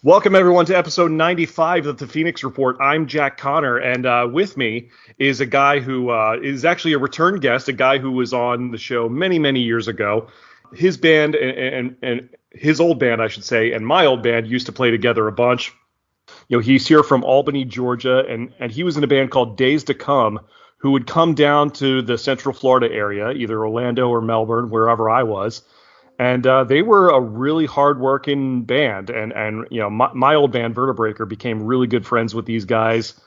Welcome, everyone, to episode 95 of the Phoenix Report. I'm Jack Connor, and with me is a guy who is actually a return guest, a guy who was on the show many, many years ago. His band and his old band, I should say, and my old band used to play together a bunch. You know, he's here from Albany, Georgia, and he was in a band called Days to Come, who would come down to the Central Florida area, either Orlando or Melbourne, wherever I was. And they were a really hardworking band, and you know, my old band Vertebraker became really good friends with these guys.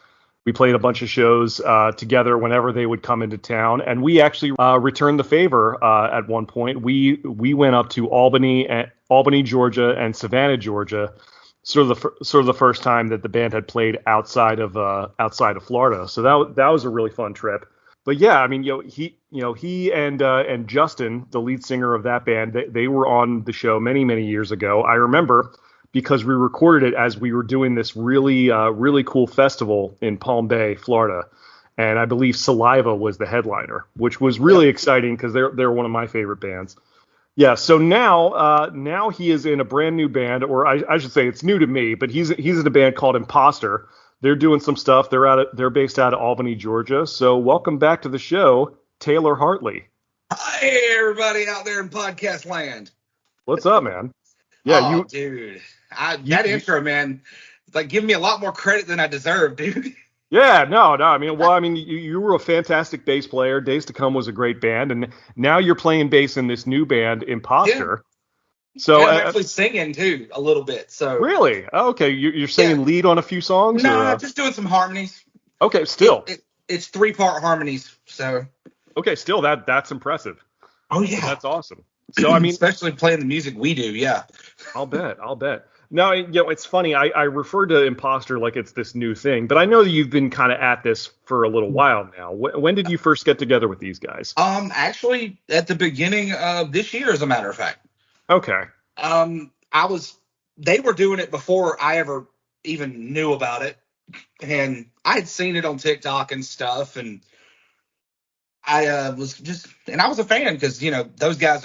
We played a bunch of shows together whenever they would come into town, and we actually returned the favor at one point. We went up to Albany, Georgia, and Savannah, Georgia, sort of the first time that the band had played outside of Florida. So that was a really fun trip. But yeah, I mean, he and Justin, the lead singer of that band, they were on the show many, many years ago. I remember because we recorded it as we were doing this really cool festival in Palm Bay, Florida, and I believe Saliva was the headliner, which was really exciting because they're one of my favorite bands. Yeah, so now he is in a brand new band, or I should say it's new to me, but he's in a band called Imposter. They're doing some stuff. They're based out of Albany, Georgia. So welcome back to the show, Taylor Hartley. Hi, everybody out there in podcast land. What's up, man? Yeah, dude, that intro, man, it's like giving me a lot more credit than I deserve, dude. Yeah, no. I mean, you were a fantastic bass player. Days to Come was a great band, and now you're playing bass in this new band, Imposter. Yeah. So I'm actually singing too a little bit. So really, okay, you're singing lead on a few songs? No, just doing some harmonies. Okay, still, it's 3-part harmonies. So okay, still that's impressive. Oh yeah, that's awesome. So I mean, especially playing the music we do, yeah. I'll bet. Now, it's funny. I refer to Imposter like it's this new thing, but I know that you've been kind of at this for a little while now. When did you first get together with these guys? Actually, at the beginning of this year, as a matter of fact. Okay. They were doing it before I ever even knew about it, and I had seen it on TikTok and stuff, and I was a fan because those guys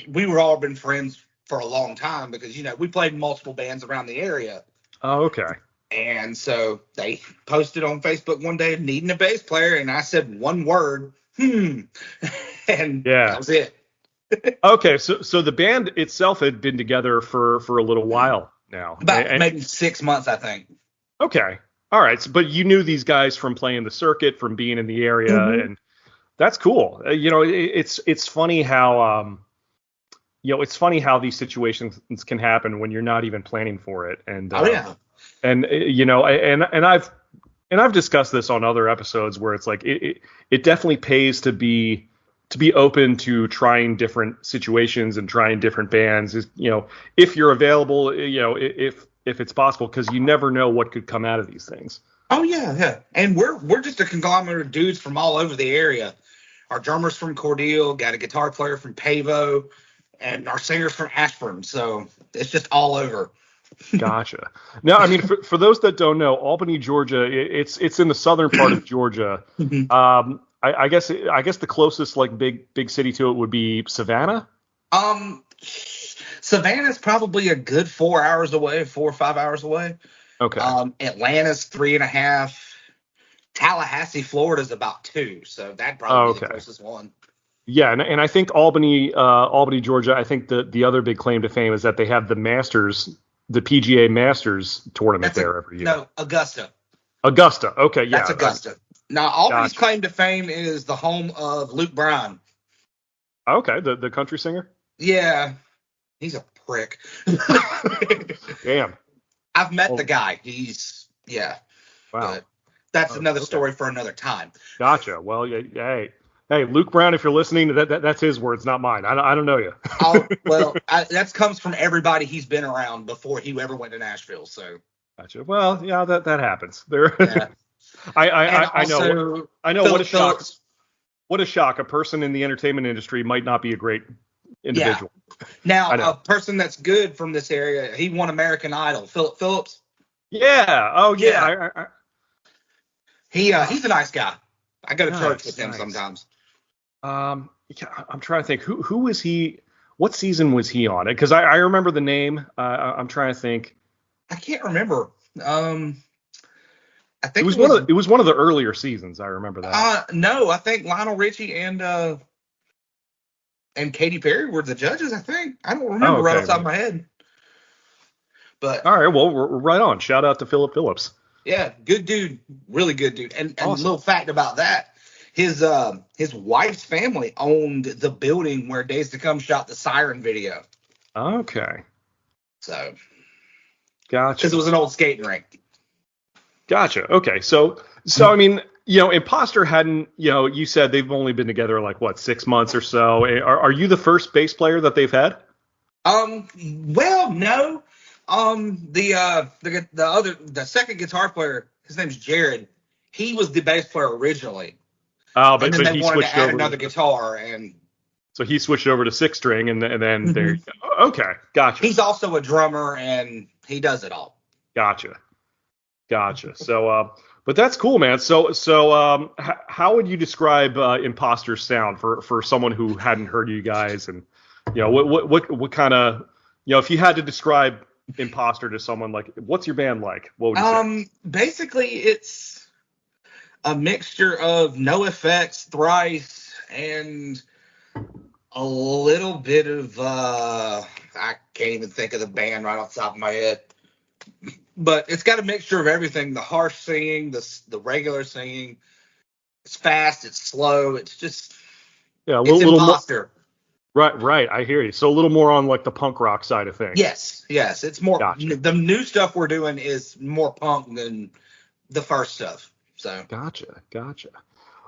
we were all been friends for a long time because we played in multiple bands around the area. Oh, okay. And so they posted on Facebook one day needing a bass player, and I said one word, and that was it. Okay, so the band itself had been together for a little while now. About maybe 6 months, I think. Okay. All right. But you knew these guys from playing the circuit, from being in the area, and that's cool. It's funny how these situations can happen when you're not even planning for it. And and I've discussed this on other episodes where it's like it definitely pays to be open to trying different situations and trying different bands, if you're available, if it's possible, because you never know what could come out of these things. Oh yeah. And we're just a conglomerate of dudes from all over the area. Our drummer's from Cordele, got a guitar player from Pavo, and our singer's from Ashburn. So it's just all over. Gotcha. Now, I mean, for those that don't know, Albany, Georgia, it's in the southern part of Georgia. I guess the closest big city to it would be Savannah. Savannah's probably a good 4 hours away, 4 or 5 hours away. Okay. Atlanta's 3.5. Tallahassee, Florida's about 2. So that'd probably be the closest one. Yeah, and I think Albany, Georgia, I think the other big claim to fame is that they have the Masters, the PGA Masters tournament there every year. No, Augusta. Okay, yeah. That's Augusta. Now, Albany's claim to fame is the home of Luke Bryan. Okay, the country singer? Yeah, he's a prick. Damn. I've met the guy. Yeah. Wow. That's another story for another time. Gotcha. Well, hey, Luke Bryan, if you're listening, that's his words, not mine. I don't know you. That comes from everybody he's been around before he ever went to Nashville. So. Gotcha. Well, yeah, that happens. Yeah. I know. What a shock. What a shock. A person in the entertainment industry might not be a great individual. Yeah. Now, a person that's good from this area, he won American Idol. Philip Phillips. Yeah. Oh, yeah. He's a nice guy. I go to church with him sometimes. I'm trying to think. Who was he? What season was he on? Because I remember the name. I'm trying to think. I can't remember. I It think was one of the earlier seasons. I remember that. No, I think Lionel Richie and Katy Perry were the judges. I think I don't Oh, remember right off okay. the top of my head, but All right. Well, we're right on. Shout out to Philip Phillips. yeah, good dude, really good dude. And Awesome. little fact about that, his wife's family owned the building where Days to Come shot the Siren video. Okay. So, Gotcha. because it was an old skating rink. Gotcha. Okay. So I mean, Imposter hadn't, you said they've only been together like what, 6 months or so. Are you the first bass player that they've had? Well, no. The second guitar player, his name's Jared. He was the bass player originally. Oh, And then but they he wanted switched to add over. another guitar, and So he switched over to 6 string, and then there. Okay. Gotcha. he's also a drummer, and he does it all. Gotcha. So, but that's cool, man. So, how would you describe Imposter's sound for someone who hadn't heard you guys, and what kind of, if you had to describe Imposter to someone, like, what's your band like? What would you say? Basically, it's a mixture of No Effects, Thrice, and a little bit of I can't even think of the band right off the top of my head. But it's got a mixture of everything: the harsh singing, the regular singing. It's fast, it's slow, it's just Yeah, it's little Imposter. more, right. I hear you. So a little more on like the punk rock side of things. Yes, it's more. Gotcha. The new stuff we're doing is more punk than the first stuff. So Gotcha.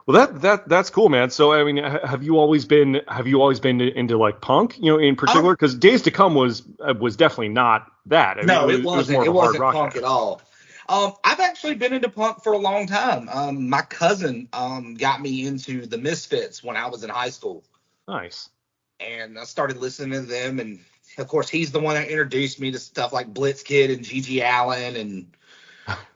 Well, that's cool, man. So, I mean, have you always been into like punk, in particular? Because Days to Come was definitely not that. I mean, no, it wasn't. more It of a hard wasn't rock punk band. at all. I've actually been into punk for a long time. My cousin got me into the Misfits when I was in high school, Nice. and I started listening to them. And of course, he's the one that introduced me to stuff like Blitzkid and Gigi Allen and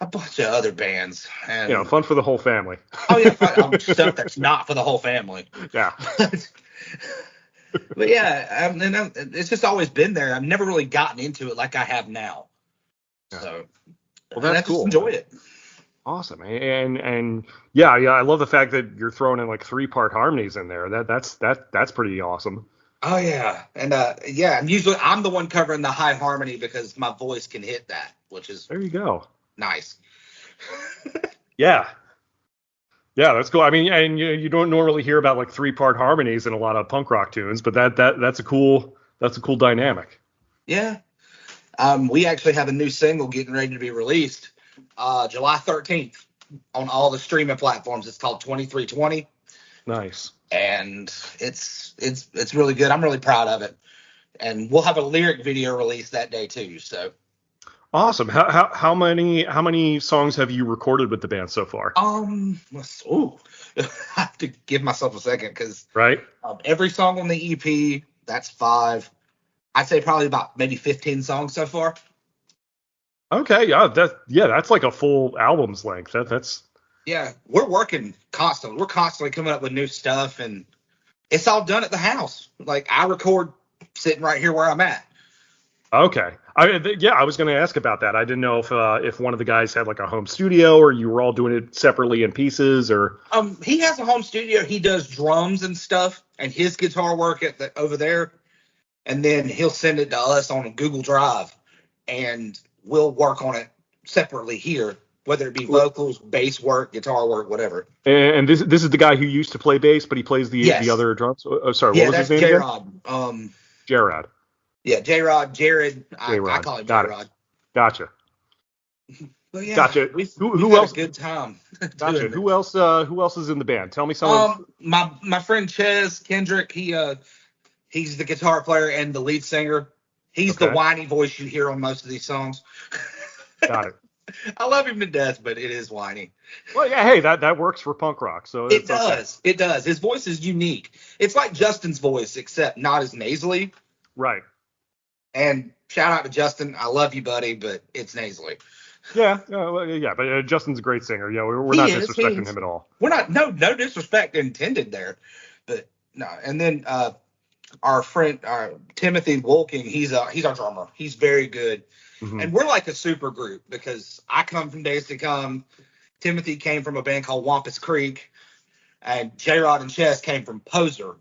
a bunch of other bands. And Fun for the whole family. oh yeah, stuff that's not for the whole family. Yeah. But yeah, it's just always been there. I've never really gotten into it like I have now. Yeah. So, Well, that's I just cool. enjoy it. Awesome. And yeah, I love the fact that you're throwing in like 3-part harmonies in there. That's pretty awesome. Oh yeah, and and usually I'm the one covering the high harmony because my voice can hit that, which is There you go. nice. Yeah. Yeah, that's cool. I mean, and you don't normally hear about like 3-part harmonies in a lot of punk rock tunes, but that's a cool dynamic. Yeah. We actually have a new single getting ready to be released July 13th on all the streaming platforms. It's called 2320. Nice. And it's really good. I'm really proud of it. And we'll have a lyric video release that day too. So awesome. How many songs have you recorded with the band so far? I have to give myself a second because Right. Every song on the EP, that's 5. I'd say probably about maybe 15 songs so far. Okay, that's like a full album's length. That's Yeah, we're working constantly. We're constantly coming up with new stuff, and it's all done at the house. Like I record sitting right here where I'm at. okay. I was going to ask about that. I didn't know if one of the guys had like a home studio or you were all doing it separately in pieces or. He has a home studio. He does drums and stuff, and his guitar work over there, and then he'll send it to us on a Google Drive, and we'll work on it separately here, whether it be vocals, bass work, guitar work, whatever. And this is the guy who used to play bass, but he plays the other drums. Oh, sorry, what was his name again? J-Rod. Yeah, J-Rod, Jared. J-Rod. I call him Got J-Rod. it. Gotcha. But yeah, Gotcha. Who else? A good time. Gotcha. Who else is in the band? Tell me some. My friend Ches Kendrick. He's the guitar player and the lead singer. He's the whiny voice you hear on most of these songs. Got it. I love him to death, but it is whiny. Well, yeah, hey, that works for punk rock. So it does. Okay. It does. His voice is unique. It's like Justin's voice, except not as nasally. Right. And shout out to Justin. I love you, buddy, but it's nasally. Yeah, but Justin's a great singer. Yeah, we're not disrespecting him at all. We're not. No disrespect intended there, but no. And then our friend Timothy Wolking, he's our drummer. He's very good. Mm-hmm. And we're like a super group because I come from Days to Come. Timothy came from a band called Wampus Creek, and J-Rod and Chess came from Poser,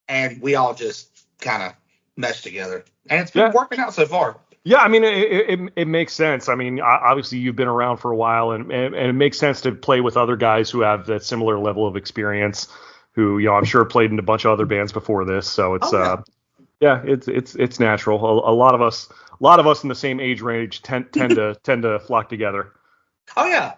and we all just kind of meshed together, and it's been Yeah. working out so far. Yeah, I mean, it makes sense. I mean, obviously you've been around for a while, and it makes sense to play with other guys who have that similar level of experience, who, I'm sure played in a bunch of other bands before this. So it's yeah, it's natural. A lot of us in the same age range tend to flock together. Oh yeah,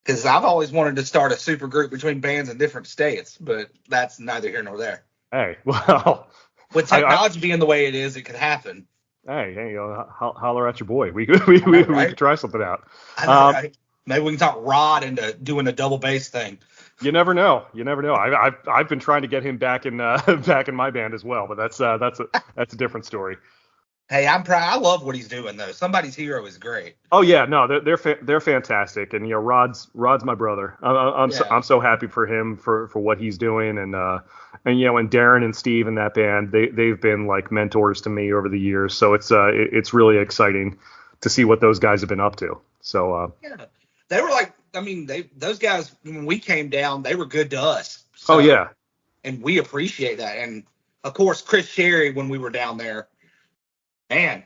because I've always wanted to start a super group between bands in different states, but that's neither here nor there. Hey, well, With technology being the way it is, it could happen. Hey, holler at your boy. We could try something out. I know, right? Maybe we can talk Rod into doing a double bass thing. You never know. I've been trying to get him back in back in my band as well, but that's a different story. Hey, I'm proud. I love what he's doing though. Somebody's Hero is great. Oh yeah, no, they're fantastic, and Rod's my brother. I'm so happy for him for what he's doing, and and Darren and Steve in that band, they've been like mentors to me over the years. So it's really exciting to see what those guys have been up to. So yeah, they were like, I mean, those guys when we came down, they were good to us. So, oh yeah, and we appreciate that. And of course, Chris Sherry when we were down there, man.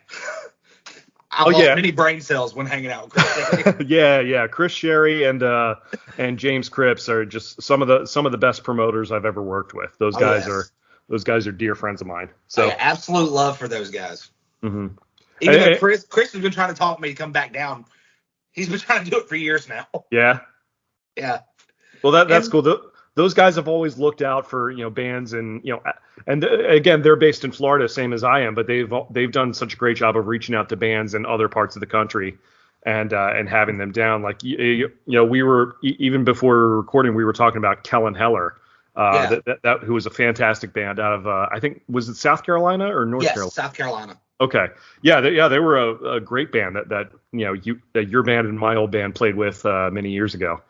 I lost many brain cells when hanging out with Chris Sherry. yeah. Chris Sherry and James Cripps are just some of the best promoters I've ever worked with. Those guys are dear friends of mine. So absolute love for those guys. Mm-hmm. Even though Chris has been trying to talk me to come back down. He's been trying to do it for years now. Yeah. Yeah. Well, that's cool. Those guys have always looked out for bands, and again, they're based in Florida, same as I am, but they've done such a great job of reaching out to bands in other parts of the country and having them down. Like we were, even before we were recording, we were talking about Kellen Heller, that who was a fantastic band out of I think, was it South Carolina or North Carolina? Yes, South Carolina. Okay, they were a great band that your band and my old band played with many years ago.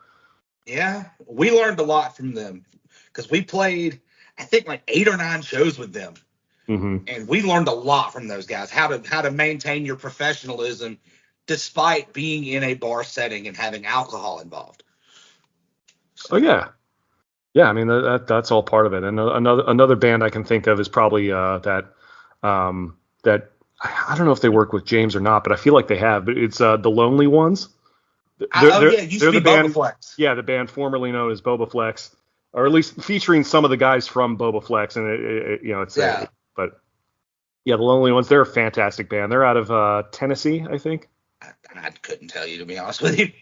Yeah, we learned a lot from them because we played, I think, like 8 or 9 shows with them, and we learned a lot from those guys. How to maintain your professionalism despite being in a bar setting and having alcohol involved. So. Oh yeah. I mean that's all part of it. And another band I can think of is probably that I don't know if they work with James or not, but I feel like they have. But it's the Lonely Ones. It used to be Boba Flex. Yeah, the band formerly known as Boba Flex, or at least featuring some of the guys from Boba Flex. And but the Lonely Ones, they're a fantastic band. They're out of Tennessee, I think. I couldn't tell you, to be honest with you.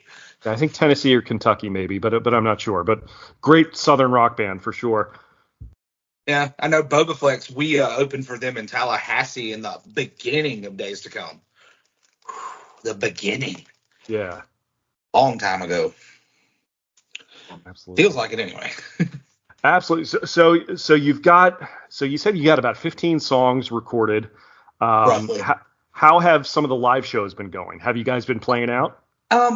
I think Tennessee or Kentucky maybe, but I'm not sure. But great Southern rock band for sure. Yeah, I know Boba Flex. We opened for them in Tallahassee in the beginning of Days to Come. The beginning. Yeah. Long time ago. Absolutely. Feels like it anyway. Absolutely. So you said you got about 15 songs recorded. Roughly. How have some of the live shows been going? Have you guys been playing out?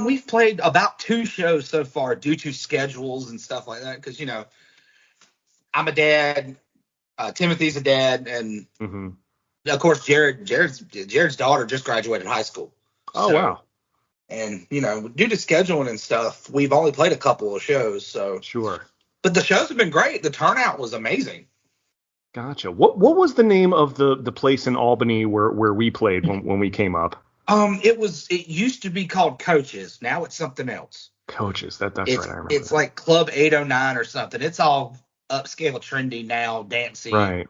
We've played about 2 shows so far due to schedules and stuff like that. Because, I'm a dad. Timothy's a dad. And, of course, Jared's daughter just graduated high school. Oh, wow. And, due to scheduling and stuff, we've only played a couple of shows. So sure. But the shows have been great. The turnout was amazing. Gotcha. What was the name of the place in Albany where we played when we came up? It used to be called Coaches. Now it's something else. Coaches. That's right. I remember. It's like Club 809 or something. It's all upscale, trendy now, dancey. Right.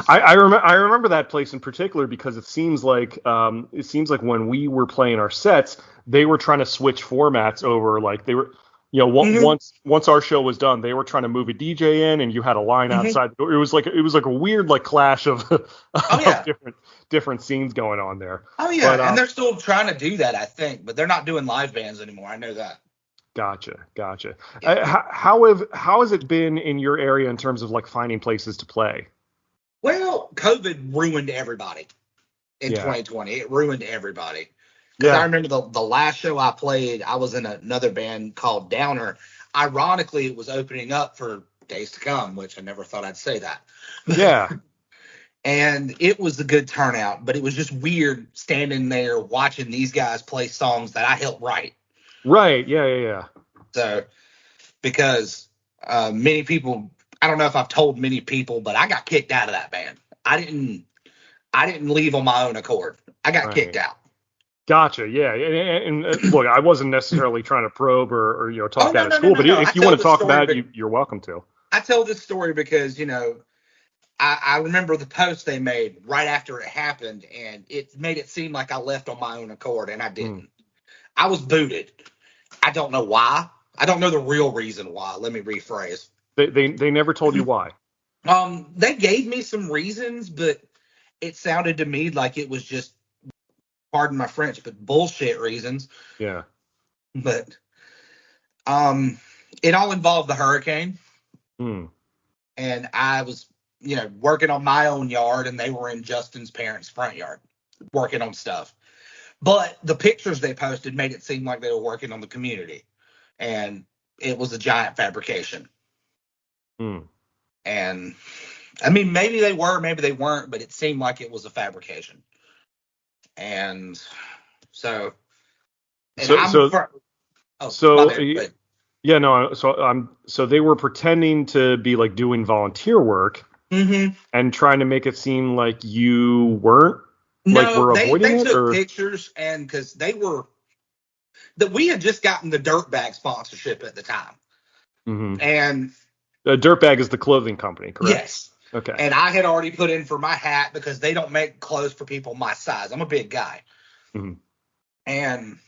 I remember that place in particular because it seems like when we were playing our sets, they were trying to switch formats over. Like they were, once our show was done, they were trying to move a DJ in, and you had a line outside. It was like a weird like clash of, different scenes going on there. Oh yeah, and they're still trying to do that, I think, but they're not doing live bands anymore. I know that. Gotcha. How has it been in your area in terms of like finding places to play? Well, COVID ruined everybody in 2020. It ruined everybody. Because I remember the last show I played, I was in another band called Downer. Ironically, it was opening up for Days to Come, which I never thought I'd say that. Yeah. And it was a good turnout, but it was just weird standing there watching these guys play songs that I helped write. Right. Yeah. So, because many people, I don't know if I've told many people, but I got kicked out of that band. I didn't leave on my own accord. I got kicked out. Gotcha. Yeah. And look, I wasn't necessarily trying to probe or talk out of school, but if you want to talk about it, you're welcome to. I tell this story because, I remember the post they made right after it happened, and it made it seem like I left on my own accord, and I didn't. I was booted. I don't know why. I don't know the real reason why. Let me rephrase. They never told you why. They gave me some reasons, but it sounded to me like it was just, pardon my French, but bullshit reasons. Yeah. But it all involved the hurricane. And I was, working on my own yard, and they were in Justin's parents' front yard working on stuff. But the pictures they posted made it seem like they were working on the community, and it was a giant fabrication. And I mean, maybe they were, maybe they weren't, but it seemed like it was a fabrication. And so they were pretending to be like doing volunteer work and trying to make it seem like you weren't. No, they took pictures, and because we had just gotten the Dirtbag sponsorship at the time. And the Dirtbag is the clothing company, correct? Yes. Okay. And I had already put in for my hat because they don't make clothes for people my size. I'm a big guy. And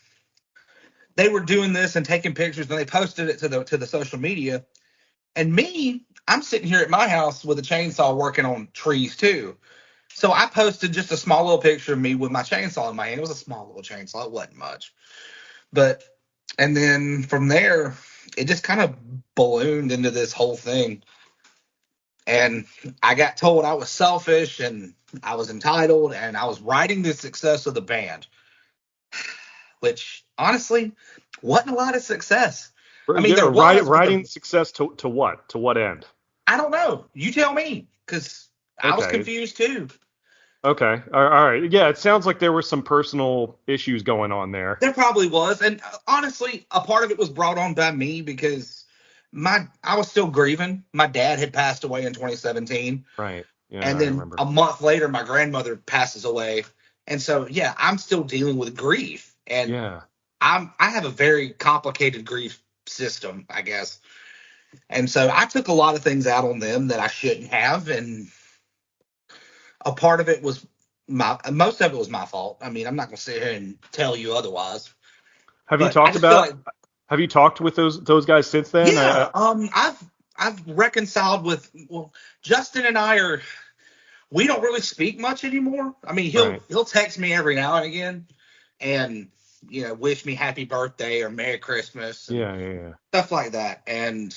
they were doing this and taking pictures, and they posted it to the social media. And me, I'm sitting here at my house with a chainsaw working on trees too. So I posted just a small little picture of me with my chainsaw in my hand. It was a small little chainsaw. It wasn't much. And then from there, it just kind of ballooned into this whole thing. And I got told I was selfish and I was entitled, and I was writing the success of the band, which honestly wasn't a lot of success. I mean, writing success to what? To what end? I don't know. You tell me, because I was confused too. Okay. All right. Yeah, it sounds like there were some personal issues going on there. There probably was. And honestly, a part of it was brought on by me because I was still grieving. My dad had passed away in 2017. Right. Yeah, and then a month later, my grandmother passes away. And so, yeah, I'm still dealing with grief. And I have a very complicated grief system, I guess. And so I took a lot of things out on them that I shouldn't have. And a part of it was most of it was my fault. I mean, I'm not going to sit here and tell you otherwise. Have you talked with those guys since then? Yeah. I've reconciled with, Justin and we don't really speak much anymore. I mean, he'll text me every now and again and, wish me happy birthday or Merry Christmas. Yeah. Stuff like that. And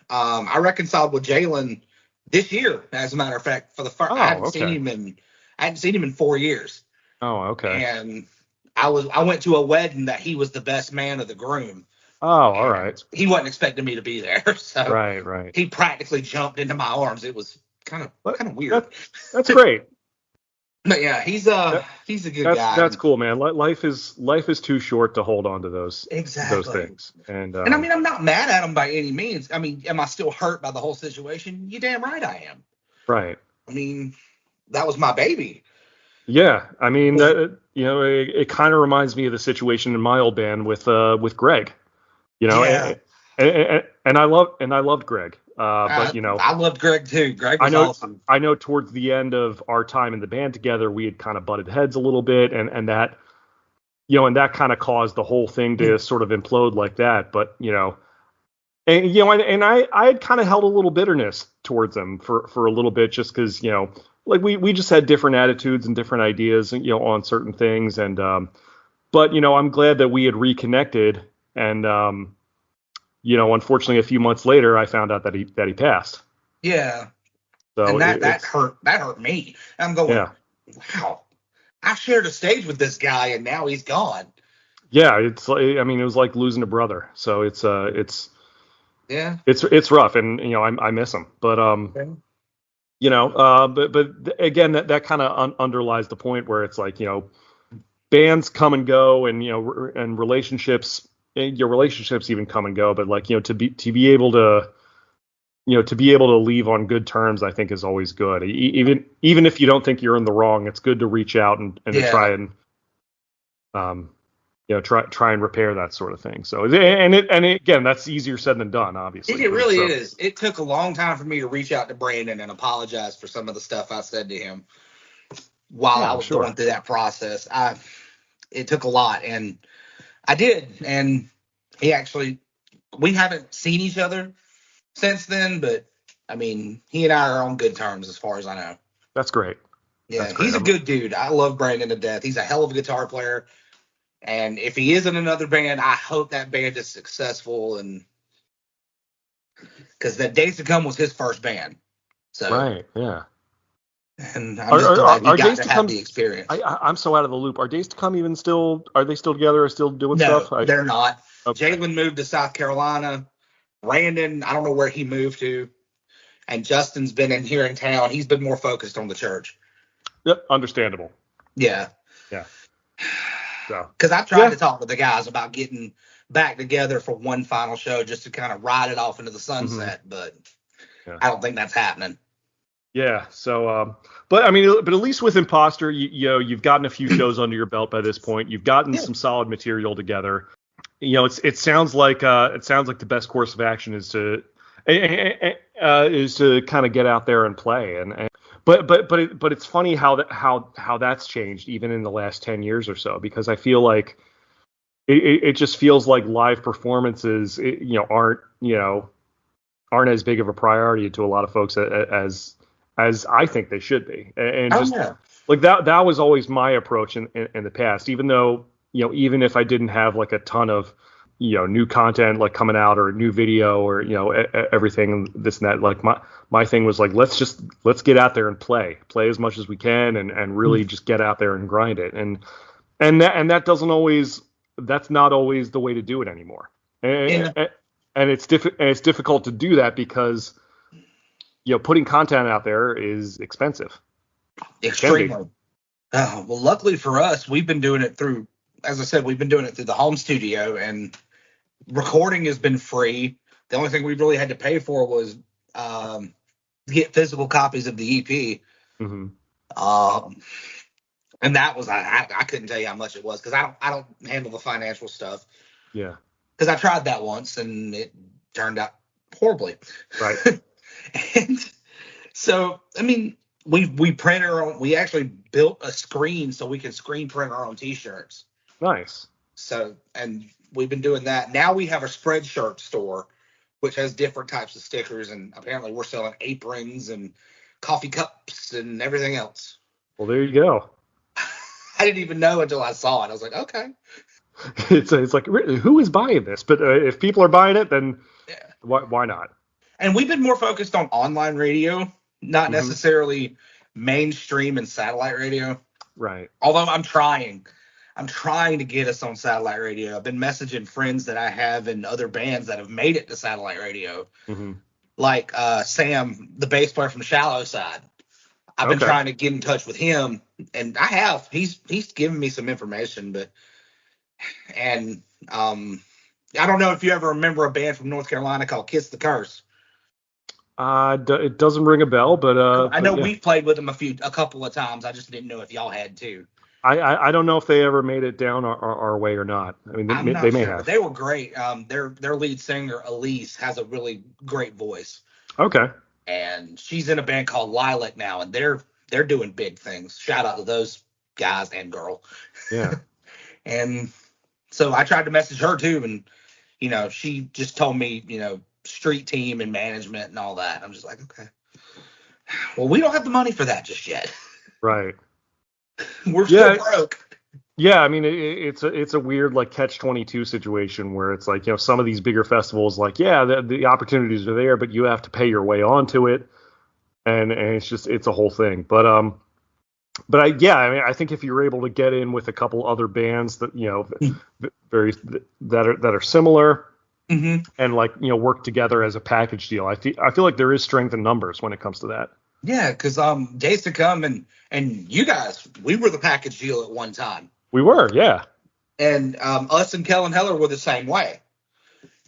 I reconciled with Jalen this year, as a matter of fact, for the first. I hadn't seen him in 4 years. Oh, okay. And I went to a wedding that he was the best man of the groom. Oh, all right. He wasn't expecting me to be there, so right. He practically jumped into my arms. It was kind of weird. That's great. But yeah, he's a good guy. That's cool, man. Life is too short to hold on to those things. And I mean, I'm not mad at him by any means. I mean, am I still hurt by the whole situation? You damn right I am. Right. I mean, that was my baby. Yeah, I mean, it kind of reminds me of the situation in my old band with Greg. And I loved Greg. But I loved Greg too. Greg was awesome. I know towards the end of our time in the band together, we had kind of butted heads a little bit, and that, and that kind of caused the whole thing to sort of implode like that. But I had kind of held a little bitterness towards him for a little bit, just because like we just had different attitudes and different ideas, on certain things, and but I'm glad that we had reconnected, and unfortunately, a few months later, I found out that he passed. Yeah. So and that hurt me. I'm going, wow, I shared a stage with this guy, and now he's gone. Yeah, it was like losing a brother. So it's rough, and I miss him. But But again, that kind of underlies the point where it's like, bands come and go, and and relationships, your relationships even come and go, but like, to be able to leave on good terms, I think is always good. Even if you don't think you're in the wrong, it's good to reach out and to try and try and repair that sort of thing. So again, that's easier said than done, obviously. It really is. It took a long time for me to reach out to Brandon and apologize for some of the stuff I said to him while I was going through that process. It took a lot, and I did. And we haven't seen each other since then, but I mean, he and I are on good terms as far as I know. That's great. Yeah, he's a good dude. I love Brandon to death. He's a hell of a guitar player. And if he is in another band, I hope that band is successful. And because that Days to Come was his first band. So right, yeah. And I'm just glad he got to have the experience. I'm so out of the loop. Are Days to Come even still? Are they still together or still doing stuff? No, they're not. Okay. Jalen moved to South Carolina. Brandon, I don't know where he moved to. And Justin's been in here in town. He's been more focused on the church. Yep, understandable. Yeah. Yeah. Because I tried to talk with the guys about getting back together for one final show just to kind of ride it off into the sunset, but I don't think that's happening. Yeah. So, but I mean, but at least with Imposter, you've gotten a few shows under your belt by this point. You've gotten some solid material together. It sounds like the best course of action is to kind of get out there and play. But it's funny how that's changed even in the last 10 years or so, because I feel like it just feels like live performances aren't as big of a priority to a lot of folks as I think they should be. And like that was always my approach in the past, even though even if I didn't have like a ton of new content like coming out or new video or everything this and that, like my thing was like let's get out there and play as much as we can and really just get out there and grind it, and that's not always the way to do it anymore, and it's difficult to do that because putting content out there is expensive. Extremely. Well, luckily for us, we've been doing it through, as I said, we've been doing it through the home studio, and recording has been free. The only thing we really had to pay for was get physical copies of the EP. Mm-hmm. And that was I couldn't tell you how much it was because I don't handle the financial stuff. Yeah. Because I tried that once and it turned out horribly. Right. And so I mean, we print our own. We actually built a screen so we can screen print our own T-shirts. Nice. So, and we've been doing that. Now we have a Spreadshirt store, which has different types of stickers, and apparently we're selling aprons and coffee cups and everything else. Well, there you go. I didn't even know until I saw it. I was like, okay. It's like, who is buying this? But if people are buying it, then why not? And we've been more focused on online radio, not necessarily mainstream and satellite radio. Right. Although I'm trying to get us on satellite radio. I've been messaging friends that I have in other bands that have made it to satellite radio. Mm-hmm. Like Sam, the bass player from Shallow Side. I've been trying to get in touch with him, and I have. He's given me some information, I don't know if you ever remember a band from North Carolina called Kiss the Curse. It doesn't ring a bell, but I know we've played with them a couple of times. I just didn't know if y'all had too. I don't know if they ever made it down our way or not. I mean, they may have. They were great. Their lead singer Elise has a really great voice. Okay. And she's in a band called Lilac now, and they're doing big things. Shout out to those guys and girl. Yeah. And so I tried to message her too, and she just told me, street team and management and all that. I'm just like, okay. Well, we don't have the money for that just yet. Right. We're still broke. Yeah, I mean, it's a weird like catch-22 situation where it's like, some of these bigger festivals, like, the opportunities are there, but you have to pay your way onto it, and it's a whole thing. But I think if you're able to get in with a couple other bands that that are similar, and like work together as a package deal, I feel like there is strength in numbers when it comes to that. Yeah, because Days to Come and you guys, we were the package deal at one time. We were, yeah. And us and Kellen Heller were the same way.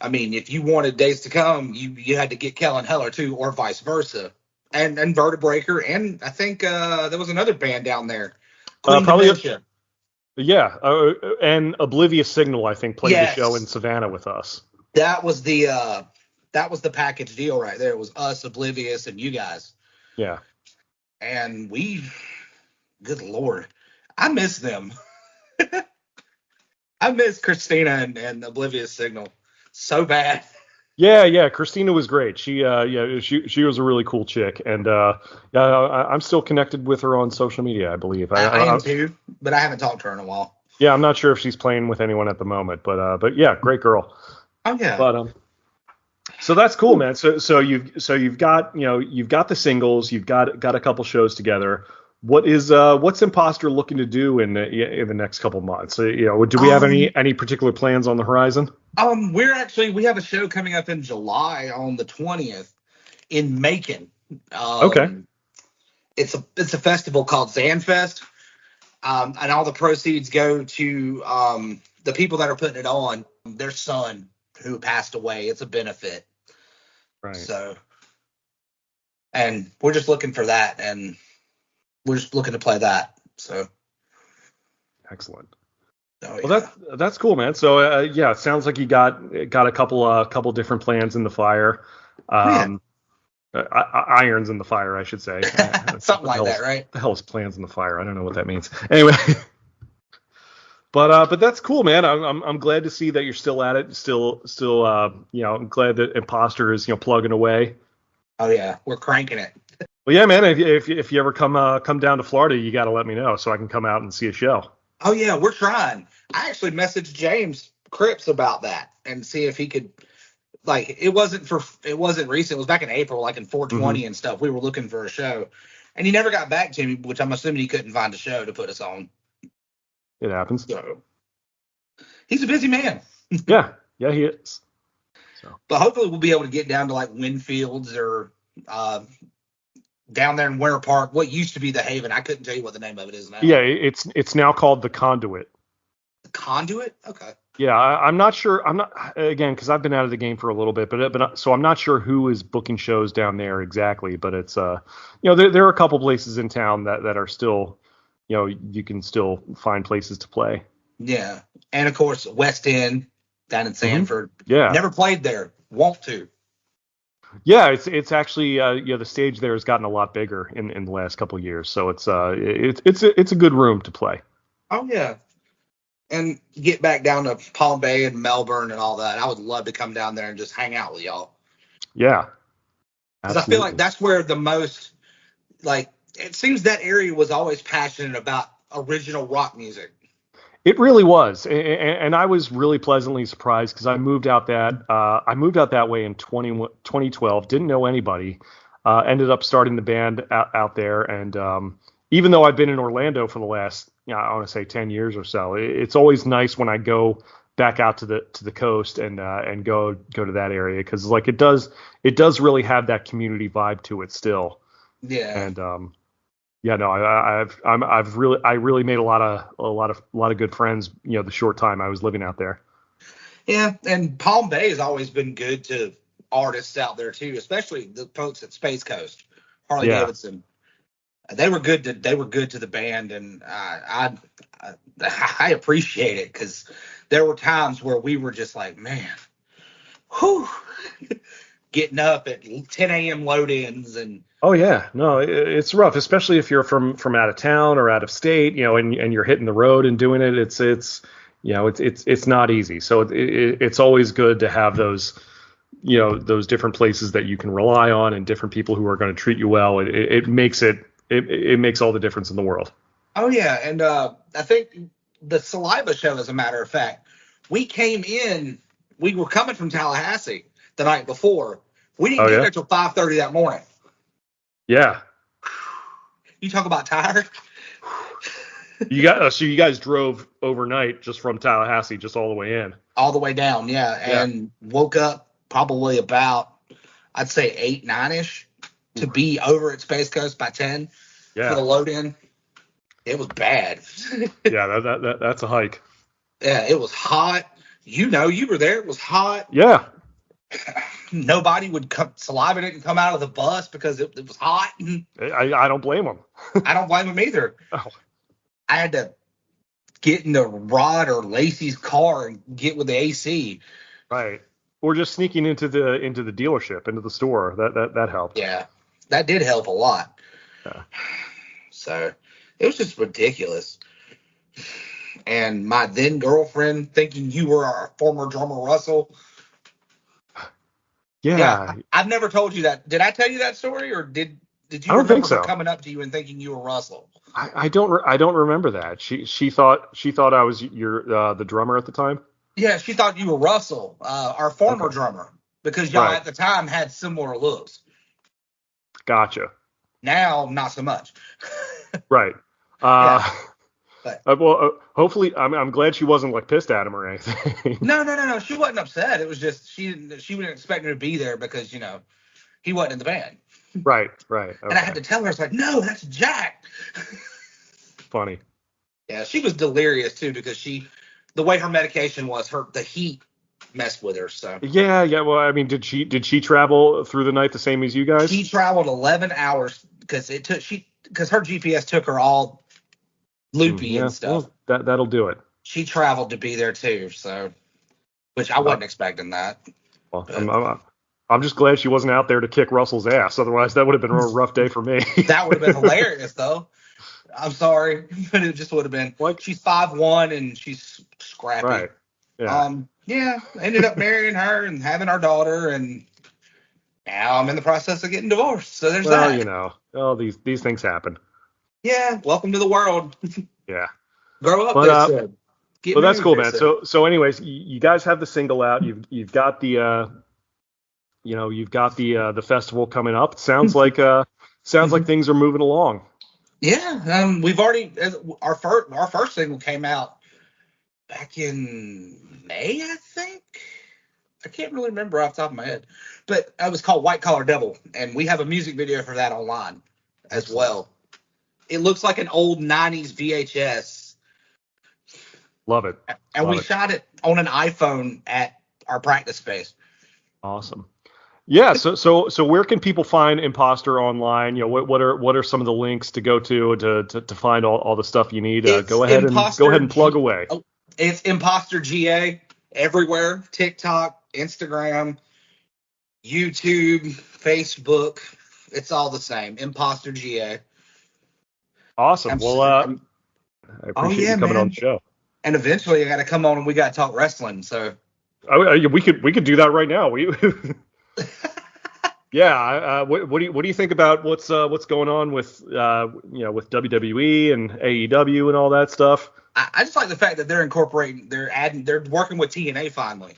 I mean, if you wanted Days to Come, you had to get Kellen Heller too, or vice versa. And Vertebreaker, and I think there was another band down there, Queen Probably, Dementia. yeah. And Oblivious Signal, I think, played the show in Yes, Savannah with us. that was the package deal right there. It was us, Oblivious, and you guys. Yeah. And good Lord, I miss them. I miss Christina and Oblivious Signal so bad. Yeah. Christina was great. She was a really cool chick, and I'm still connected with her on social media, I believe. I am too, but I haven't talked to her in a while. Yeah, I'm not sure if she's playing with anyone at the moment, but yeah, great girl. Oh yeah. But so that's cool, man. So you've got the singles, you've got a couple shows together. What's Imposter looking to do in the next couple months? Do we have any particular plans on the horizon? We have a show coming up in July on the 20th in Macon. Okay. It's a festival called Zanfest. And all the proceeds go to the people that are putting it on, their son who passed away. It's a benefit. Right. So, and we're just looking for that, and we're just looking to play that. So, excellent. Oh, yeah. Well, that's cool, man. So it sounds like you got a couple different plans in the fire. Irons in the fire, I should say. Something like that, right? The hell is plans in the fire? I don't know what that means. Anyway, but that's cool, man. I'm glad to see that you're still at it. Still, I'm glad that Imposter is plugging away. Oh yeah, we're cranking it. Well, yeah, man. If you ever come down to Florida, you got to let me know so I can come out and see a show. Oh yeah, we're trying. I actually messaged James Cripps about that and see if he could. Like it wasn't recent. It was back in April, like in 420 and stuff. We were looking for a show, and he never got back to me, which I'm assuming he couldn't find a show to put us on. It happens. So he's a busy man. Yeah, he is. So, but hopefully we'll be able to get down to like Winfields or down there in Winter Park, what used to be the Haven. I couldn't tell you what the name of it is now. Yeah, it's now called the Conduit. The Conduit? Okay. Yeah, I'm not sure. I'm not, again, because I've been out of the game for a little bit, but so I'm not sure who is booking shows down there exactly. But it's there are a couple places in town that are still, you can still find places to play. Yeah, and of course West End down in Sanford. Yeah, never played there. Want to. Yeah, it's actually the stage there has gotten a lot bigger in the last couple of years, so it's a good room to play. Oh yeah. And get back down to Palm Bay and Melbourne and all that. I would love to come down there and just hang out with y'all. Yeah. Because I feel like that's where the most, like, it seems that area was always passionate about original rock music. It really was. And I was really pleasantly surprised because I moved out that way in 2012, didn't know anybody, ended up starting the band out there. And even though I've been in Orlando for the last, I want to say 10 years or so, it's always nice when I go back out to the coast and go to that area because like it does really have that community vibe to it still. Yeah. And I've really made a lot of good friends, the short time I was living out there. Yeah, and Palm Bay has always been good to artists out there too, especially the folks at Space Coast, Harley Davidson. They were good to the band, and I appreciate it because there were times where we were just like, man, whew, getting up at 10 a.m. load-ins and. Oh yeah, no, it's rough, especially if you're from out of town or out of state, and you're hitting the road and doing it. It's not easy. So it's always good to have those different places that you can rely on and different people who are going to treat you well. It makes all the difference in the world. Oh yeah, and I think the Saliva show, as a matter of fact, we were coming from Tallahassee the night before. We didn't get there till 5:30 that morning. Yeah. You talk about tired. So you guys drove overnight just from Tallahassee, just all the way in. All the way down, yeah. And woke up probably about, I'd say 8, 9-ish. to be over at Space Coast by 10 for the load in. It was bad. Yeah, that's a hike. Yeah, it was hot. You were there. It was hot. Yeah. Nobody would come. Saliva didn't come out of the bus because it was hot. I don't blame them. I don't blame them either. Oh. I had to get in the Rod or Lacey's car and get with the AC. Right. Or just sneaking into the dealership, into the store. That helped. Yeah, that did help a lot. Yeah. So it was just ridiculous. And my then girlfriend thinking you were our former drummer Russell. Yeah. I've never told you that. Did I tell you that story, or did you I don't think so. her coming up to you and thinking you were Russell? I don't remember that. She thought I was the drummer at the time. Yeah, she thought you were Russell, our former drummer, because y'all at the time had similar looks. Gotcha. Now, not so much. Right. But, well, hopefully, I'm glad she wasn't like pissed at him or anything. No. She wasn't upset. It was just she wasn't expecting to be there because he wasn't in the band. Right. Okay. And I had to tell her, it's like, no, that's Jack. Funny. Yeah, she was delirious too because the way her medication was, the heat messed with her. So yeah. Well, I mean, did she travel through the night the same as you guys? She traveled 11 hours because her GPS took her all loopy and stuff. Well, that'll do it. She traveled to be there too, so which I wasn't expecting that. Well, I'm just glad she wasn't out there to kick Russell's ass. Otherwise, that would have been a rough day for me. That would have been hilarious, though. I'm sorry, but it just would have been. What? She's 5'1" and she's scrappy. Right. Yeah. Ended up marrying her and having our daughter, and now I'm in the process of getting divorced. So there's that. Well, these things happen. Yeah. Welcome to the world. Yeah. Grow up. But that's cool, man. So anyways, you guys have the single out. You've got the the festival coming up. It sounds like things are moving along. Yeah. We've already our first single came out back in May, I think. I can't really remember off the top of my head, but it was called White Collar Devil, and we have a music video for that online as well. It looks like an old 90s VHS. Love it. And we shot it on an iPhone at our practice space. Awesome. Yeah. So where can people find Imposter online? What are some of the links to go to find all the stuff you need? Go ahead and plug away. It's Imposter GA everywhere. TikTok, Instagram, YouTube, Facebook. It's all the same. Imposter GA. Awesome. I appreciate you coming on the show. And eventually I got to come on and we got to talk wrestling. So we could do that right now. Yeah. What do you think about what's going on with with WWE and AEW and all that stuff? I just like the fact that they're they're working with TNA finally.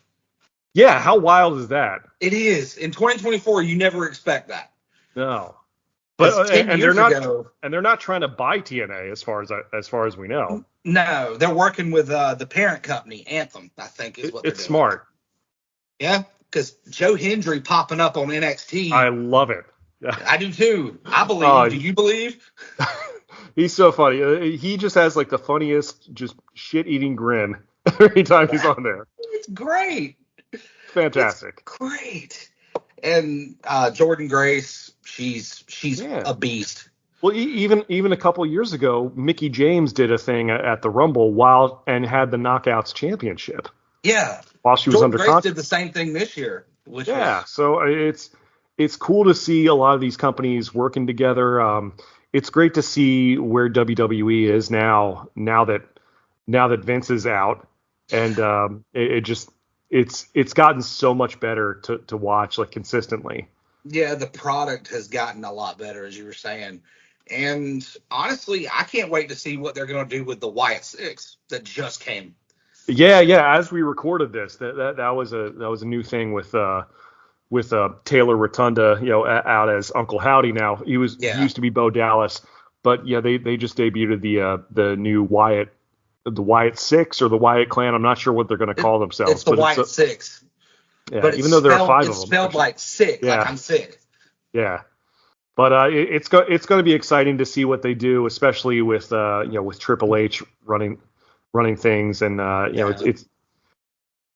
Yeah. How wild is that? It is. In 2024, you never expect that. No. But they're not trying to buy TNA as far as we know. No, they're working with the parent company, Anthem, I think is what they're doing. It's smart. Yeah, because Joe Hendry popping up on NXT. I love it. I do too. I believe. Do you believe? He's so funny. He just has like the funniest, just shit-eating grin every time he's on there. It's great. Fantastic. It's great. And Jordan Grace, she's a beast. Well, even a couple of years ago, Mickie James did a thing at the Rumble and had the Knockouts Championship. Yeah. While she was under contract. Grace did the same thing this year. So it's cool to see a lot of these companies working together. It's great to see where WWE is now that Vince is out, and it's gotten so much better to watch like consistently. Yeah, the product has gotten a lot better, as you were saying. And honestly, I can't wait to see what they're going to do with the Wyatt Six that just came. Yeah. As we recorded this, that was a new thing with Taylor Rotunda, out as Uncle Howdy now. He used to be Bo Dallas, but yeah, they just debuted the new Wyatt, the Wyatt Six or the Wyatt Clan. I'm not sure what they're going to call themselves. It's the Wyatt Six. Yeah, but even though there are 5 of them. It's spelled like sick, like I'm sick. Yeah. But it's going to be exciting to see what they do, especially with with Triple H running things, and it's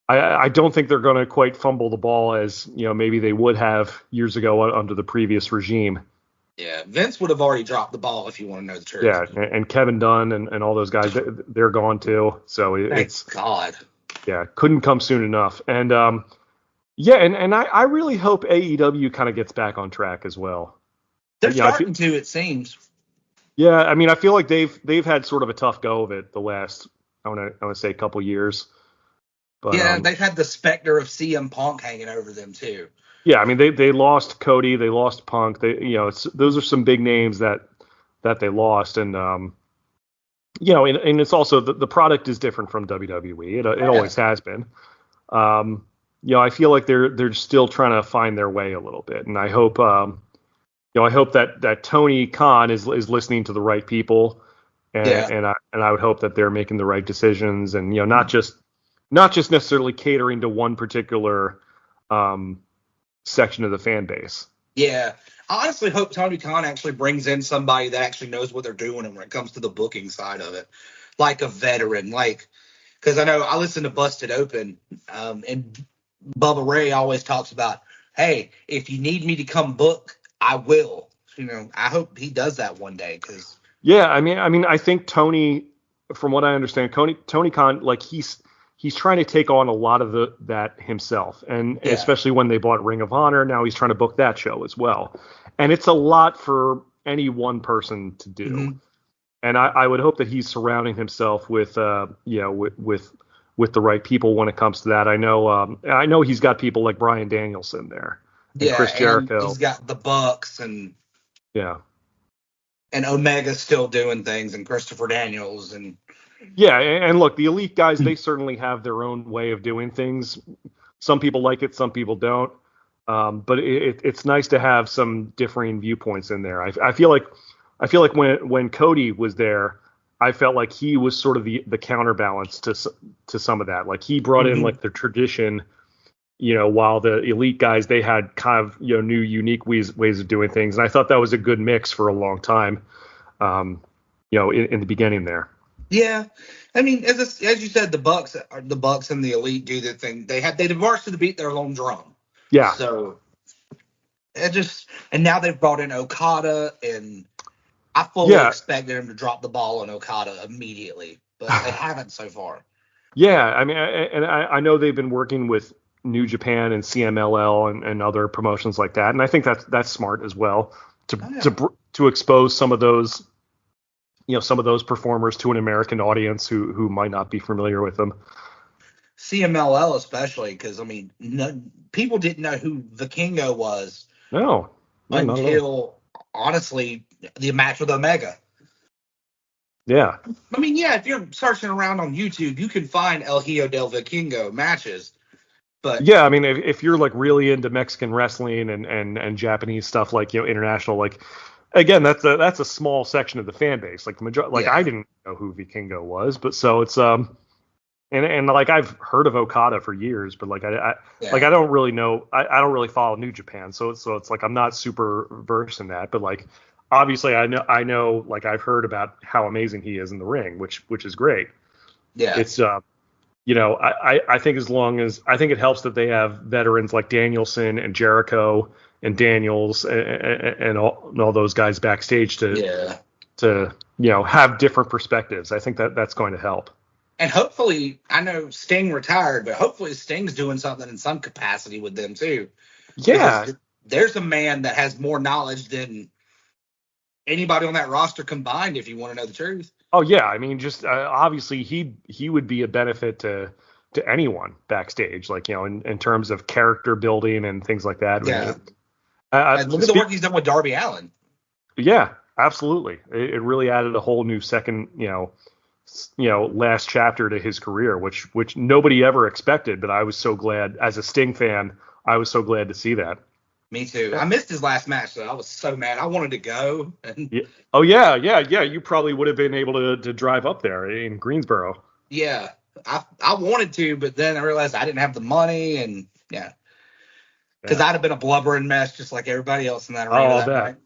I don't think they're going to quite fumble the ball as maybe they would have years ago under the previous regime. Yeah, Vince would have already dropped the ball if you want to know the truth. Yeah, and Kevin Dunn and all those guys, they're gone too. So it's God. Yeah, couldn't come soon enough. And and I really hope AEW kind of gets back on track as well. They're starting to, it seems. Yeah, I mean, I feel like they've had sort of a tough go of it the last I want to say a couple years. But, yeah, they've had the specter of CM Punk hanging over them too. Yeah, I mean they lost Cody, they lost Punk. Those are some big names that they lost, and and it's also the product is different from WWE. It always has been. I feel like they're still trying to find their way a little bit, and I hope I hope that Tony Khan is listening to the right people, and I would hope that they're making the right decisions, and not just necessarily catering to one particular section of the fan base. Yeah, I honestly hope Tony Khan actually brings in somebody that actually knows what they're doing, and when it comes to the booking side of it, like a veteran, because I know I listen to Busted Open, and Bubba Ray always talks about, hey, if you need me to come book, I will. I hope he does that one day. Yeah, I mean, I think Tony, from what I understand, Tony Khan, he's trying to take on a lot of that himself, and especially when they bought Ring of Honor, now he's trying to book that show as well, and it's a lot for any one person to do. Mm-hmm. And I would hope that he's surrounding himself with with the right people when it comes to that. I know he's got people like Bryan Danielson there, and Chris Jericho. And he's got the Bucks and Omega's still doing things, and Christopher Daniels and. Yeah, and look, the Elite guys, they certainly have their own way of doing things. Some people like it, some people don't. But it's nice to have some differing viewpoints in there. I feel like when Cody was there, I felt like he was sort of the counterbalance to some of that. Like he brought in like the tradition, while the Elite guys, they had kind of new unique ways of doing things, and I thought that was a good mix for a long time. In the beginning there. Yeah, I mean, as you said, the Bucks and the Elite do their thing. They march to the beat their own drum. Yeah. So and now they've brought in Okada, and I fully expected them to drop the ball on Okada immediately, but they haven't so far. Yeah, I mean, I know they've been working with New Japan and CMLL and other promotions like that, and I think that's smart as well to expose some of those. Some of those performers to an American audience who might not be familiar with them. CMLL especially, because, I mean, people didn't know who Vikingo was. No. Until, honestly, the match with Omega. Yeah. I mean, if you're searching around on YouTube, you can find El Hijo del Vikingo matches. But yeah, I mean, if you're, really into Mexican wrestling and Japanese stuff, international, again, that's a small section of the fan base. Like the majority, I didn't know who Vikingo was, but so it's and I've heard of Okada for years, but I don't really know. I don't really follow New Japan, so it's I'm not super versed in that. But obviously I know I've heard about how amazing he is in the ring, which is great. Yeah, it's I think I think it helps that they have veterans like Danielson and Jericho and Daniels and all those guys backstage to have different perspectives. I think that's going to help. And hopefully, I know Sting retired, but hopefully Sting's doing something in some capacity with them too. Yeah, because there's a man that has more knowledge than anybody on that roster combined, if you want to know the truth. Oh yeah, I mean, just obviously he would be a benefit to anyone backstage, in terms of character building and things like that. Yeah. Look at the work he's done with Darby Allin. Yeah, absolutely. It really added a whole new second, last chapter to his career, which nobody ever expected. But I was so glad, as a Sting fan, I was so glad to see that. Me too. I missed his last match, though. I was so mad. I wanted to go. Yeah. Oh yeah. You probably would have been able to drive up there in Greensboro. Yeah, I wanted to, but then I realized I didn't have the money, and because I'd have been a blubbering mess just like everybody else in that arena. Oh, that.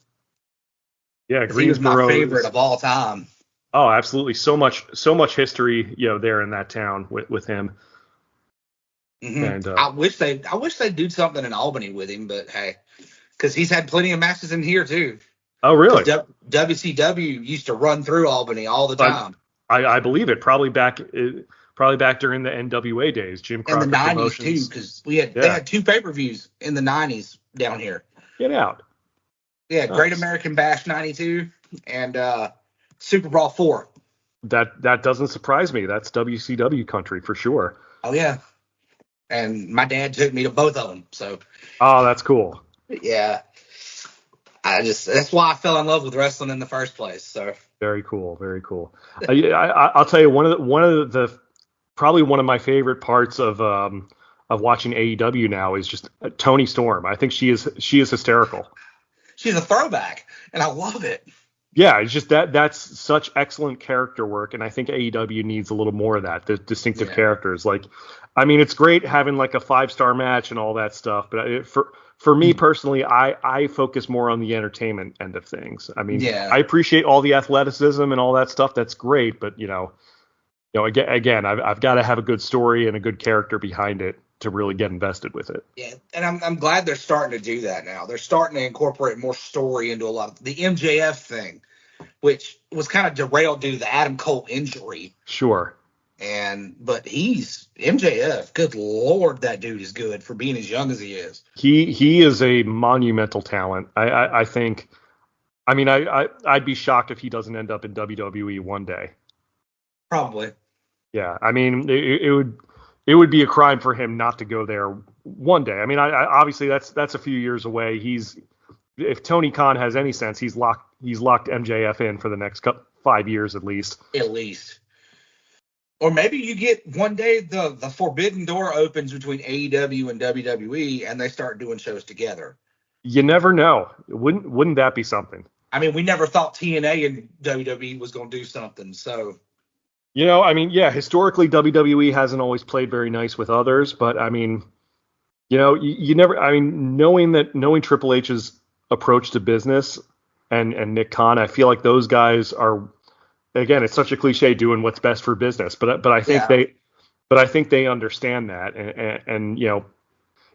Yeah, because he was my Greensboro. favorite of all time. Oh, absolutely. So much history, there in that town with him. And I wish they'd do something in Albany with him, but hey, because he's had plenty of matches in here too. oh, really? Because WCW used to run through Albany all the time. I believe it. Probably back during the NWA days, Jim In the Crockett '90s Promotions. too, because they had 2 pay-per-views in the '90s down here. Get out. Yeah, Nice. Great American Bash '92 and Super Brawl 4. That doesn't surprise me. That's WCW country for sure. Oh yeah, and my dad took me to both of them. So. Oh, that's cool. Yeah, that's why I fell in love with wrestling in the first place. So. Very cool. Very cool. I'll tell you one of the probably one of my favorite parts of watching AEW now is just Toni Storm. I think she is hysterical. She's a throwback, and I love it. Yeah, it's just that's such excellent character work, and I think AEW needs a little more of that, the distinctive characters. Like, I mean, it's great having like a 5-star match and all that stuff, but for me personally, I focus more on the entertainment end of things. I mean, I appreciate all the athleticism and all that stuff. That's great, but again, I've got to have a good story and a good character behind it to really get invested with it. Yeah, and I'm glad they're starting to do that now. They're starting to incorporate more story into a lot of the MJF thing, which was kind of derailed due to the Adam Cole injury. Sure. But he's MJF. Good Lord, that dude is good for being as young as he is. He is a monumental talent. I think. I mean, I'd be shocked if he doesn't end up in WWE one day. Probably. Yeah, I mean, it would be a crime for him not to go there one day. I mean, I obviously that's a few years away. If Tony Khan has any sense, he's locked MJF in for the next 5 years at least. At least. Or maybe you get one day the forbidden door opens between AEW and WWE and they start doing shows together. You never know. Wouldn't that be something? I mean, we never thought TNA and WWE was going to do something, so. I mean, yeah, historically WWE hasn't always played very nice with others, but I mean, you never. I mean, knowing Triple H's approach to business and Nick Khan, I feel like those guys are. Again, it's such a cliche, doing what's best for business, but I think they understand that, and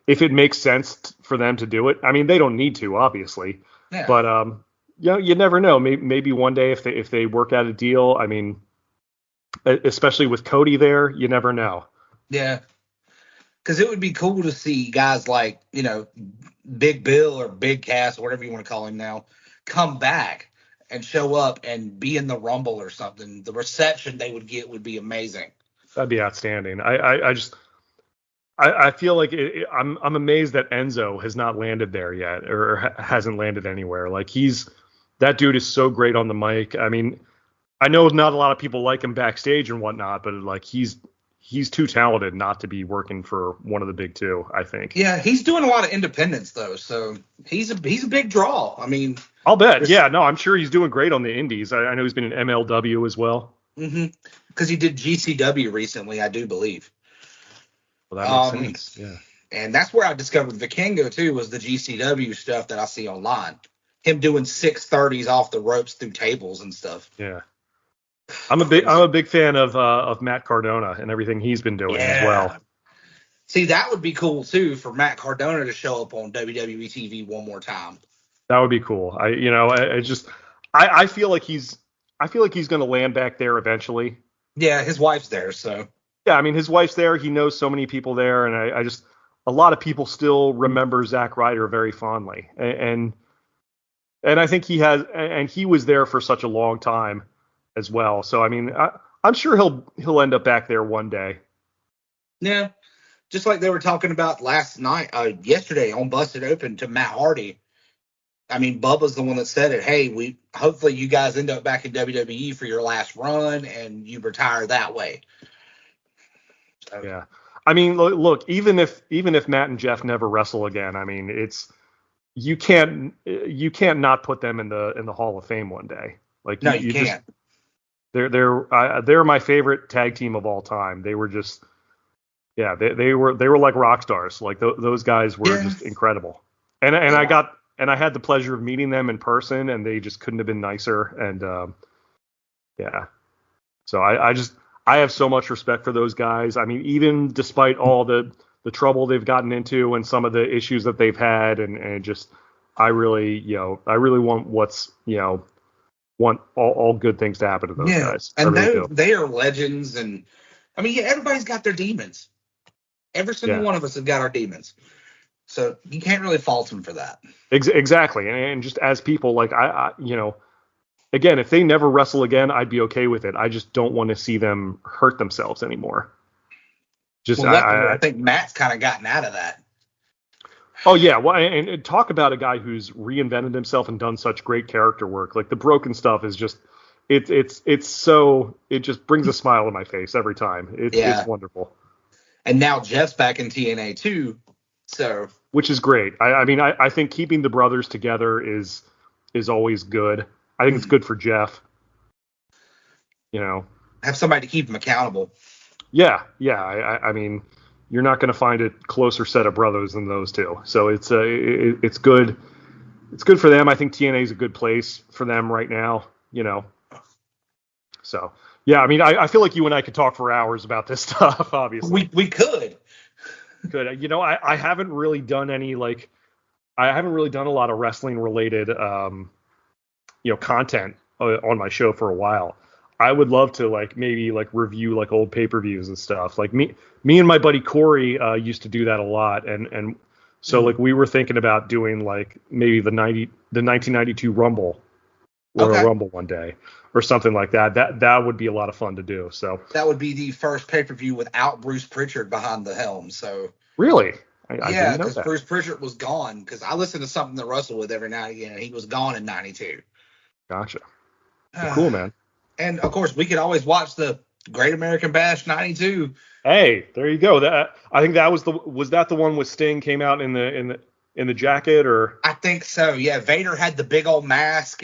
if it makes sense for them to do it, I mean, they don't need to, obviously, but you never know. Maybe one day if they work out a deal, I mean, especially with Cody there, you never know. Yeah, because it would be cool to see guys like Big Bill or Big Cass or whatever you want to call him now come back and show up and be in the Rumble or something. The reception they would get would be amazing. That'd be outstanding. I feel like I'm amazed that Enzo has not landed there yet, or hasn't landed anywhere. Like, that dude is so great on the mic. I mean, I know not a lot of people like him backstage and whatnot, but like he's too talented not to be working for one of the big two, I think. Yeah, he's doing a lot of independence though, so he's a big draw. I mean, I'll bet. Yeah, no, I'm sure he's doing great on the indies. I know he's been in MLW as well. Mm-hmm. Because he did GCW recently, I do believe. Well, that makes sense. Yeah. And that's where I discovered Vikingo too, was the GCW stuff that I see online. Him doing 630s off the ropes through tables and stuff. Yeah. I'm a big fan of Matt Cardona and everything he's been doing as well. See, that would be cool too for Matt Cardona to show up on WWE TV one more time. That would be cool. I feel like he's going to land back there eventually. Yeah, his wife's there, so. Yeah, I mean, his wife's there. He knows so many people there, and a lot of people still remember Zack Ryder very fondly, and I think he has, and he was there for such a long time as well. So I mean, I'm sure he'll end up back there one day. Yeah, just like they were talking about yesterday on Busted Open to Matt Hardy. I mean, Bubba's the one that said it. Hey, hopefully you guys end up back in WWE for your last run and you retire that way. So. Yeah, I mean, look, even if Matt and Jeff never wrestle again, I mean, you can't not put them in the Hall of Fame one day. Like, no, you can't. They're my favorite tag team of all time. They were just, they were like rock stars. Like those guys were just incredible. And I got and I had the pleasure of meeting them in person, and they just couldn't have been nicer. And yeah, so I have so much respect for those guys. I mean, even despite all the trouble they've gotten into and some of the issues that they've had, and just I really want want all good things to happen to those guys. And really they are legends. And I mean, everybody's got their demons. Every single one of us has got our demons. So you can't really fault them for that. Exactly. And just as people, like I again, if they never wrestle again, I'd be okay with it. I just don't want to see them hurt themselves anymore. Just I think Matt's kind of gotten out of that. Oh yeah, well, and talk about a guy who's reinvented himself and done such great character work. Like the Broken stuff is just, it just brings a smile to my face every time. It's wonderful. And now Jeff's back in TNA too, so which is great. I mean, I think keeping the brothers together is always good. I think it's good for Jeff. Have somebody to keep him accountable. Yeah. I mean, you're not going to find a closer set of brothers than those two. So it's good. It's good for them. I think TNA is a good place for them right now. So yeah, I mean, I feel like you and I could talk for hours about this stuff. Obviously, we could. Good. I haven't really done any I haven't really done a lot of wrestling related content on my show for a while. I would love to maybe review old pay-per-views and stuff. Like me and my buddy Corey used to do that a lot, and so we were thinking about doing maybe the 1992 Rumble or a Rumble one day or something like that. That would be a lot of fun to do. So that would be the first pay-per-view without Bruce Pritchard behind the helm. So really, yeah, because Bruce Pritchard was gone. Because I listened to Something to Wrestle With every now and again. He was gone in '92. Gotcha. Cool, man. And of course, we could always watch the Great American Bash '92. Hey, there you go. I think that was that the one with Sting came out in the jacket, or I think so. Yeah, Vader had the big old mask,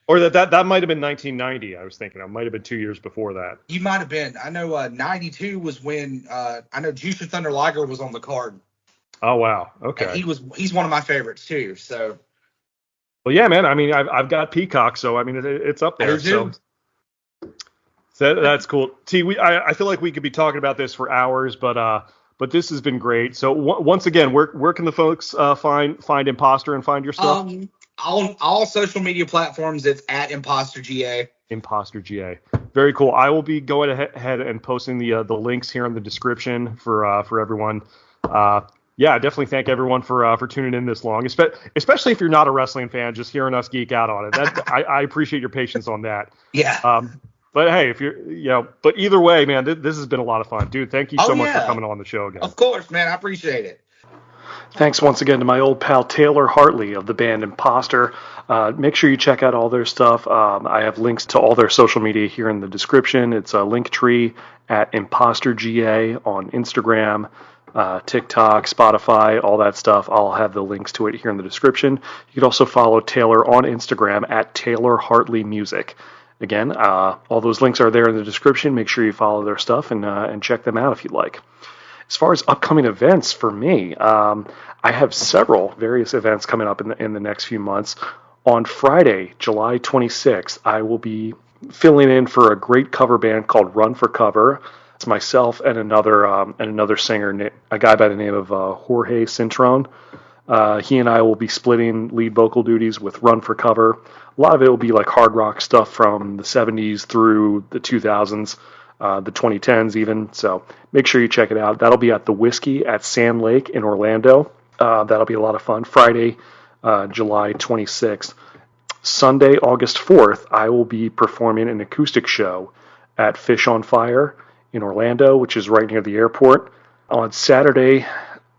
or that might have been 1990. I was thinking it might have been 2 years before that. You might have been. I know '92 was when I know Juicer Thunder Liger was on the card. Oh wow, okay. And he's one of my favorites too. So. Well, yeah, man. I mean, I've got Peacock, so I mean it's up there. So that's cool. T, I feel like we could be talking about this for hours, but this has been great. So once again, where can the folks find Imposter and find your stuff? On all social media platforms, it's at Imposter GA. Imposter GA. Very cool. I will be going ahead and posting the links here in the description for everyone. Yeah, definitely thank everyone for tuning in this long, especially if you're not a wrestling fan, just hearing us geek out on it. I appreciate your patience on that. Yeah. But hey, if you're, but either way, man, this has been a lot of fun, dude. Thank you so much for coming on the show again. Of course, man. I appreciate it. Thanks once again to my old pal Taylor Hartley of the band Imposter. Make sure you check out all their stuff. I have links to all their social media here in the description. It's a Linktree at ImposterGA on Instagram, TikTok, Spotify, all that stuff. I'll have the links to it here in the description. You can also follow Taylor on Instagram at Taylor Hartley Music. Again, all those links are there in the description. Make sure you follow their stuff and check them out if you'd like. As far as upcoming events for me, I have several various events coming up in the next few months. On Friday, July 26th, I will be filling in for a great cover band called Run for Cover. It's myself and another singer, a guy by the name of Jorge Cintron. He and I will be splitting lead vocal duties with Run for Cover. A lot of it will be like hard rock stuff from the 70s through the 2000s, the 2010s even. So make sure you check it out. That'll be at the Whiskey at Sand Lake in Orlando. That'll be a lot of fun. Friday, July 26th. Sunday, August 4th, I will be performing an acoustic show at Fish on Fire in Orlando, which is right near the airport. On Saturday,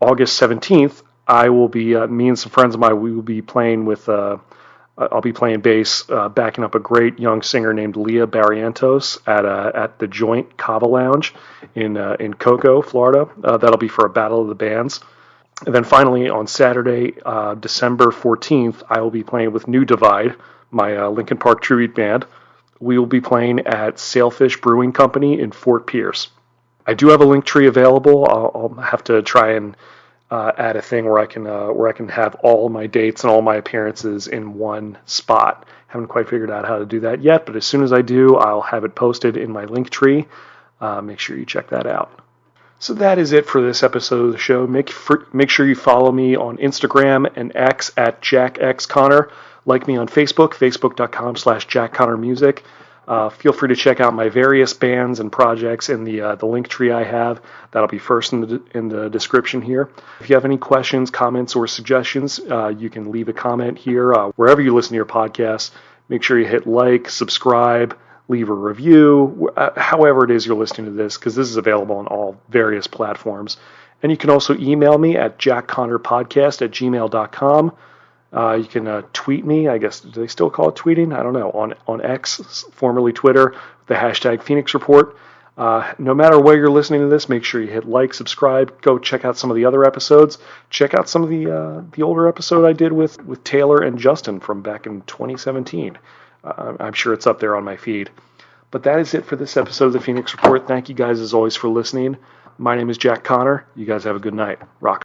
August 17th, I will be, me and some friends of mine, we will be playing with, I'll be playing bass, backing up a great young singer named Leah Barrientos at the Joint Cava Lounge in Cocoa, Florida. That'll be for a Battle of the Bands. And then finally, on Saturday, December 14th, I will be playing with New Divide, my Lincoln Park tribute band. We will be playing at Sailfish Brewing Company in Fort Pierce. I do have a link tree available. I'll have to try and add a thing where I can have all my dates and all my appearances in one spot. Haven't quite figured out how to do that yet, but as soon as I do, I'll have it posted in my link tree. Make sure you check that out. So that is it for this episode of the show. Make sure you follow me on Instagram and X at jackxconnor. Like me on Facebook, facebook.com/jackconnormusic. Feel free to check out my various bands and projects in the link tree I have. That'll be first in the description here. If you have any questions, comments, or suggestions, you can leave a comment here wherever you listen to your podcasts. Make sure you hit like, subscribe, leave a review, however it is you're listening to this, because this is available on all various platforms. And you can also email me at jackconnorpodcast@gmail.com. You can tweet me. I guess, do they still call it tweeting? I don't know. On X, formerly Twitter, the hashtag Phoenix Report. No matter where you're listening to this, make sure you hit like, subscribe. Go check out some of the other episodes. Check out some of the older episode I did with Taylor and Justin from back in 2017. I'm sure it's up there on my feed. But that is it for this episode of the Phoenix Report. Thank you guys as always for listening. My name is Jack Connor. You guys have a good night. Rock.